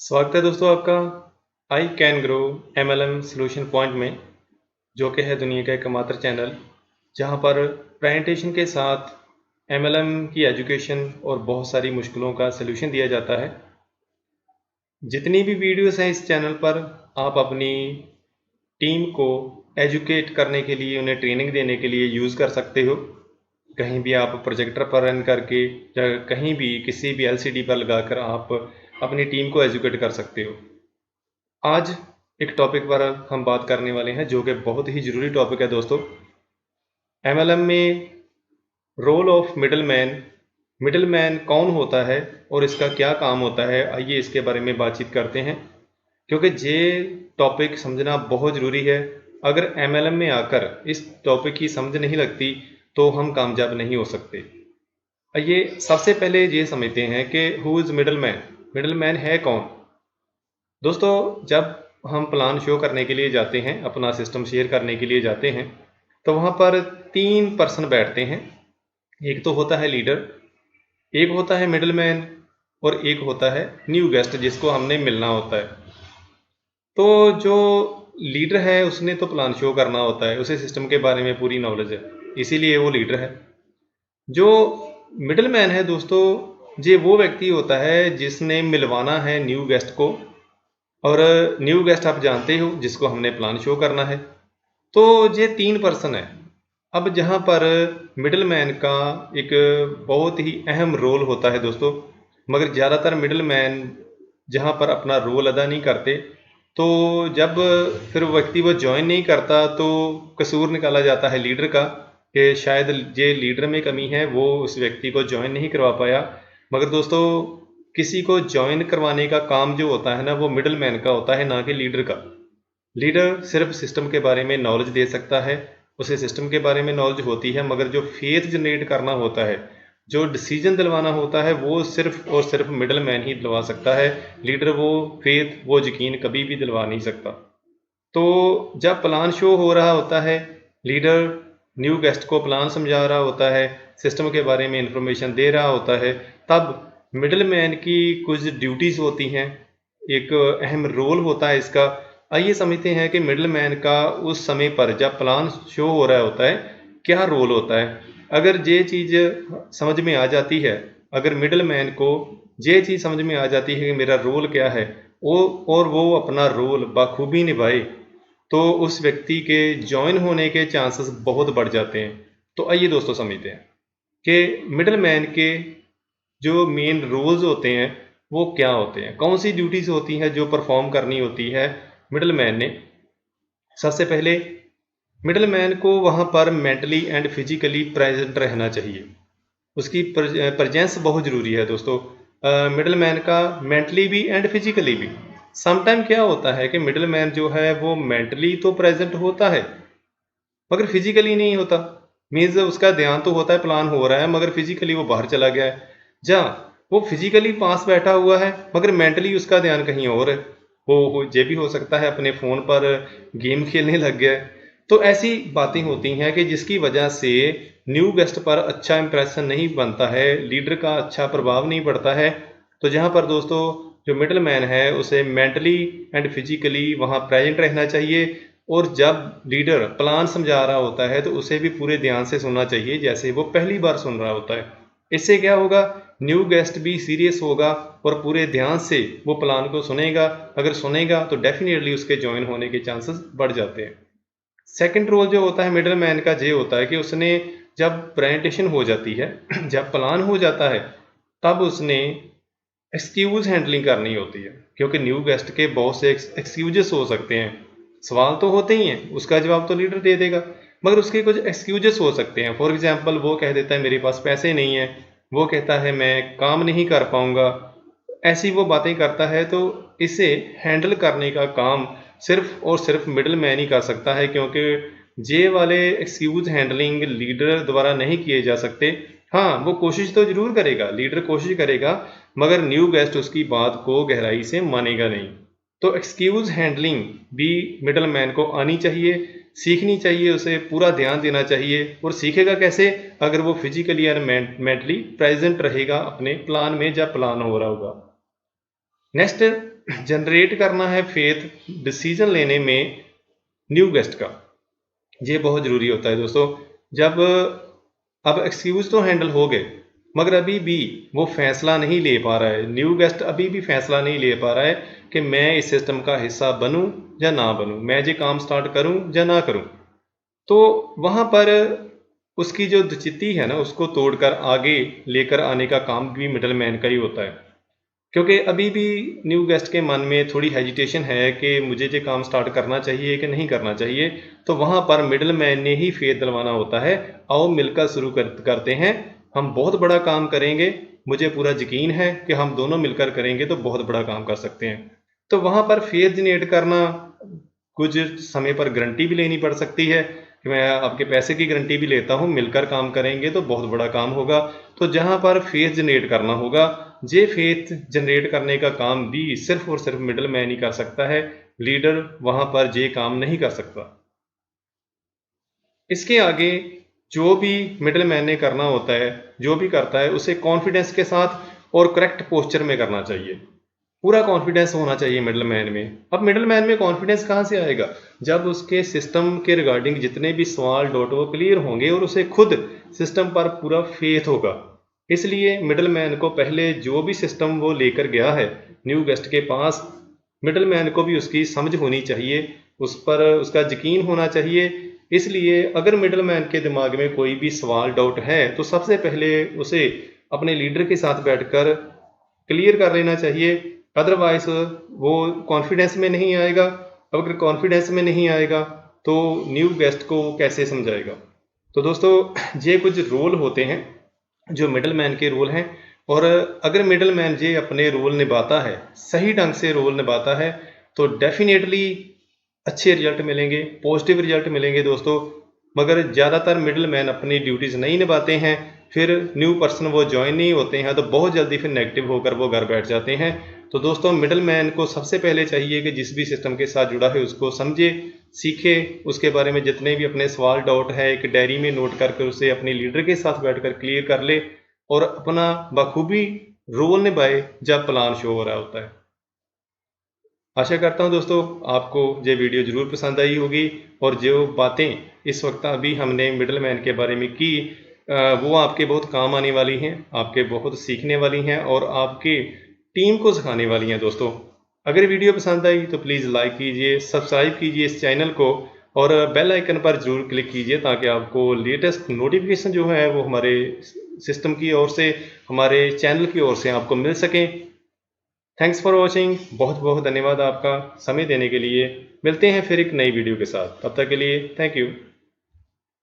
स्वागत है दोस्तों आपका I can grow MLM solution point में, जो कि है दुनिया का एकमात्र चैनल जहां पर प्रेजेंटेशन के साथ MLM की एजुकेशन और बहुत सारी मुश्किलों का सलूशन दिया जाता है। जितनी भी वीडियोस हैं इस चैनल पर, आप अपनी टीम को एजुकेट करने के लिए, उन्हें ट्रेनिंग देने के लिए यूज़ कर सकते हो। कहीं भी आप प्रोजेक्टर पर रन करके या कहीं भी किसी भी LCD पर लगाकर आप अपनी टीम को एजुकेट कर सकते हो। आज एक टॉपिक पर हम बात करने वाले हैं जो कि बहुत ही ज़रूरी टॉपिक है दोस्तों। MLM में रोल ऑफ मिडल मैन कौन होता है और इसका क्या काम होता है, आइए इसके बारे में बातचीत करते हैं, क्योंकि ये टॉपिक समझना बहुत ज़रूरी है। अगर MLM में आकर इस टॉपिक की समझ नहीं लगती तो हम कामयाब नहीं हो सकते। आइए सबसे पहले ये समझते हैं कि हु इज़ मिडल मैन है कौन। दोस्तों, जब हम प्लान शो करने के लिए जाते हैं, अपना सिस्टम शेयर करने के लिए जाते हैं, तो वहाँ पर 3 पर्सन बैठते हैं। एक तो होता है लीडर, एक होता है मिडल मैन और एक होता है न्यू गेस्ट जिसको हमने मिलना होता है। तो जो लीडर है उसने तो प्लान शो करना होता है, उसे सिस्टम के बारे में पूरी नॉलेज है, इसीलिए वो लीडर है। जो मिडल मैन है दोस्तों, ये वो व्यक्ति होता है जिसने मिलवाना है न्यू गेस्ट को, और न्यू गेस्ट आप जानते हो जिसको हमने प्लान शो करना है। तो ये 3 पर्सन है। अब जहाँ पर मिडल मैन का एक बहुत ही अहम रोल होता है दोस्तों, मगर ज़्यादातर मिडल मैन जहाँ पर अपना रोल अदा नहीं करते, तो जब फिर वो व्यक्ति वो ज्वाइन नहीं करता तो कसूर निकाला जाता है लीडर का कि शायद ये लीडर में कमी है, वो उस व्यक्ति को ज्वाइन नहीं करवा पाया। मगर दोस्तों, किसी को ज्वाइन करवाने का काम जो होता है ना, वो मिडल मैन का होता है, ना कि लीडर का। लीडर सिर्फ सिस्टम के बारे में नॉलेज दे सकता है, उसे सिस्टम के बारे में नॉलेज होती है, मगर जो फेथ जनरेट करना होता है, जो डिसीजन दिलवाना होता है, वो सिर्फ और सिर्फ मिडल मैन ही दिलवा सकता है। लीडर वो फेथ, वो यकीन कभी भी दिलवा नहीं सकता। तो जब प्लान शो हो रहा होता है, लीडर न्यू गेस्ट को प्लान समझा रहा होता है, सिस्टम के बारे में इंफॉर्मेशन दे रहा होता है, तब मिडल मैन की कुछ ड्यूटीज़ होती हैं, एक अहम रोल होता है इसका। आइए समझते हैं कि मिडल मैन का उस समय पर जब प्लान शो हो रहा होता है क्या रोल होता है। अगर ये चीज़ समझ में आ जाती है, अगर मिडल मैन को ये चीज़ समझ में आ जाती है कि मेरा रोल क्या है, और वो अपना रोल बखूबी निभाए, तो उस व्यक्ति के ज्वाइन होने के चांसेस बहुत बढ़ जाते हैं। तो आइए दोस्तों समझते हैं कि मिडल मैन के जो मेन रोल्स होते हैं वो क्या होते हैं, कौन सी ड्यूटीज़ होती हैं जो परफॉर्म करनी होती है मिडल मैन ने। सबसे पहले मिडल मैन को वहाँ पर मेंटली एंड फिजिकली प्रेजेंट रहना चाहिए, उसकी प्रेजेंस बहुत ज़रूरी है दोस्तों। मिडल मैन का मेंटली भी एंड फिजिकली भी। समटाइम क्या होता है कि मिडल मैन जो है वो मेंटली तो प्रेजेंट होता है मगर फिजिकली नहीं होता। मीन्स उसका ध्यान तो होता है, प्लान हो रहा है, मगर फिजिकली वो बाहर चला गया है। जहाँ वो फिजिकली पास बैठा हुआ है मगर मेंटली उसका ध्यान कहीं और है। हो ये भी हो सकता है अपने फ़ोन पर गेम खेलने लग गया है। तो ऐसी बातें होती हैं कि जिसकी वजह से न्यू गेस्ट पर अच्छा इंप्रेशन नहीं बनता है, लीडर का अच्छा प्रभाव नहीं पड़ता है। तो जहाँ पर दोस्तों जो मिडल मैन है उसे मेंटली एंड फिजिकली वहाँ प्रेजेंट रहना चाहिए, और जब लीडर प्लान समझा रहा होता है तो उसे भी पूरे ध्यान से सुनना चाहिए जैसे वो पहली बार सुन रहा होता है। इससे क्या होगा, न्यू गेस्ट भी सीरियस होगा और पूरे ध्यान से वो प्लान को सुनेगा। अगर सुनेगा तो डेफिनेटली उसके ज्वाइन होने के चांसेस बढ़ जाते हैं। सेकंड रोल जो होता है मिडल मैन का ये होता है कि उसने जब प्रेजेंटेशन हो जाती है जब प्लान हो जाता है, तब उसने एक्सक्यूज़ हैंडलिंग करनी होती है, क्योंकि न्यू गेस्ट के बहुत से एक्सक्यूजेस हो सकते हैं। सवाल तो होते ही हैं, उसका जवाब तो लीडर दे देगा, मगर उसके कुछ एक्सक्यूजेस हो सकते हैं। फॉर एग्जांपल वो कह देता है मेरे पास पैसे नहीं हैं, वो कहता है मैं काम नहीं कर पाऊंगा, ऐसी वो बातें करता है। तो इसे हैंडल करने का काम सिर्फ और सिर्फ मिडल मैन ही कर सकता है, क्योंकि ये वाले एक्सक्यूज हैंडलिंग लीडर द्वारा नहीं किए जा सकते। हाँ, वो कोशिश तो ज़रूर करेगा, लीडर कोशिश करेगा, मगर न्यू गेस्ट उसकी बात को गहराई से मानेगा नहीं। तो एक्सक्यूज हैंडलिंग भी मिडल मैन को आनी चाहिए, सीखनी चाहिए, उसे पूरा ध्यान देना चाहिए। और सीखेगा कैसे, अगर वो फिजिकली और मेंटली प्रेजेंट रहेगा अपने प्लान में जब प्लान हो रहा होगा। नेक्स्ट जनरेट करना है फेथ डिसीजन लेने में न्यू गेस्ट का, ये बहुत ज़रूरी होता है दोस्तों। जब अब एक्सक्यूज़ तो हैंडल हो गए, मगर अभी भी वो फैसला नहीं ले पा रहा है, न्यू गेस्ट अभी भी फैसला नहीं ले पा रहा है कि मैं इस सिस्टम का हिस्सा बनूं या ना बनूं, मैं ये काम स्टार्ट करूं या ना करूं। तो वहाँ पर उसकी जो दुचित्ती है ना, उसको तोड़कर आगे लेकर आने का काम भी मिडल मैन का ही होता है। क्योंकि अभी भी न्यू गेस्ट के मन में थोड़ी हेजिटेशन है कि मुझे ये काम स्टार्ट करना चाहिए कि नहीं करना चाहिए, तो वहाँ पर मिडल मैन ने ही फेथ दिलवाना होता है। आओ मिलकर शुरू करते हैं, हम बहुत बड़ा काम करेंगे, मुझे पूरा यकीन है कि हम दोनों मिलकर करेंगे तो बहुत बड़ा काम कर सकते हैं। तो वहाँ पर फेथ जनरेट करना, कुछ समय पर गारंटी भी लेनी पड़ सकती है कि मैं आपके पैसे की गारंटी भी लेता हूँ, मिलकर काम करेंगे तो बहुत बड़ा काम होगा। तो जहाँ पर फेथ जनरेट करना होगा, ये फेथ जनरेट करने का काम भी सिर्फ और सिर्फ मिडल मैन ही कर सकता है, लीडर वहाँ पर ये काम नहीं कर सकता। इसके आगे जो भी मिडल मैन ने करना होता है, जो भी करता है, उसे कॉन्फिडेंस के साथ और करेक्ट पोस्चर में करना चाहिए। पूरा कॉन्फिडेंस होना चाहिए मिडल मैन में। अब मिडल मैन में कॉन्फिडेंस कहाँ से आएगा? जब उसके सिस्टम के रिगार्डिंग जितने भी सवाल डॉट वो क्लियर होंगे और उसे खुद सिस्टम पर पूरा फेथ होगा। इसलिए मिडल मैन को पहले जो भी सिस्टम वो लेकर गया है न्यू गेस्ट के पास, मिडल मैन को भी उसकी समझ होनी चाहिए, उस पर उसका यकीन होना चाहिए। इसलिए अगर मिडल मैन के दिमाग में कोई भी सवाल डाउट है तो सबसे पहले उसे अपने लीडर के साथ बैठकर क्लियर कर लेना चाहिए। अदरवाइज वो कॉन्फिडेंस में नहीं आएगा। अगर कॉन्फिडेंस में नहीं आएगा तो न्यू गेस्ट को कैसे समझाएगा? तो दोस्तों, ये कुछ रोल होते हैं जो मिडल मैन के रोल हैं, और अगर मिडल मैन ये अपने रोल निभाता है, सही ढंग से रोल निभाता है, तो डेफिनेटली अच्छे रिजल्ट मिलेंगे, पॉजिटिव रिजल्ट मिलेंगे दोस्तों। मगर ज़्यादातर मिडल मैन अपनी ड्यूटीज़ नहीं निभाते हैं, फिर न्यू पर्सन वो ज्वाइन नहीं होते हैं, तो बहुत जल्दी फिर नेगेटिव होकर वो घर बैठ जाते हैं। तो दोस्तों, मिडल मैन को सबसे पहले चाहिए कि जिस भी सिस्टम के साथ जुड़ा है उसको समझे, सीखे, उसके बारे में जितने भी अपने सवाल डाउट है एक डायरी में नोट करके उसे अपने लीडर के साथ बैठकर क्लियर कर ले और अपना बखूबी रोल निभाए जब प्लान शो हो रहा होता है। आशा करता हूँ दोस्तों आपको ये वीडियो ज़रूर पसंद आई होगी, और जो बातें इस वक्त अभी हमने मिडल मैन के बारे में की, वो आपके बहुत काम आने वाली हैं, आपके बहुत सीखने वाली हैं और आपके टीम को सिखाने वाली हैं दोस्तों। अगर वीडियो पसंद आई तो प्लीज़ लाइक कीजिए, सब्सक्राइब कीजिए इस चैनल को, और बेल आइकन पर ज़रूर क्लिक कीजिए ताकि आपको लेटेस्ट नोटिफिकेशन जो है वो हमारे सिस्टम की ओर से, हमारे चैनल की ओर से आपको मिल सकें। Thanks for watching. बहुत बहुत धन्यवाद आपका समय देने के लिए। मिलते हैं फिर एक नई वीडियो के साथ, तब तक के लिए थैंक यू।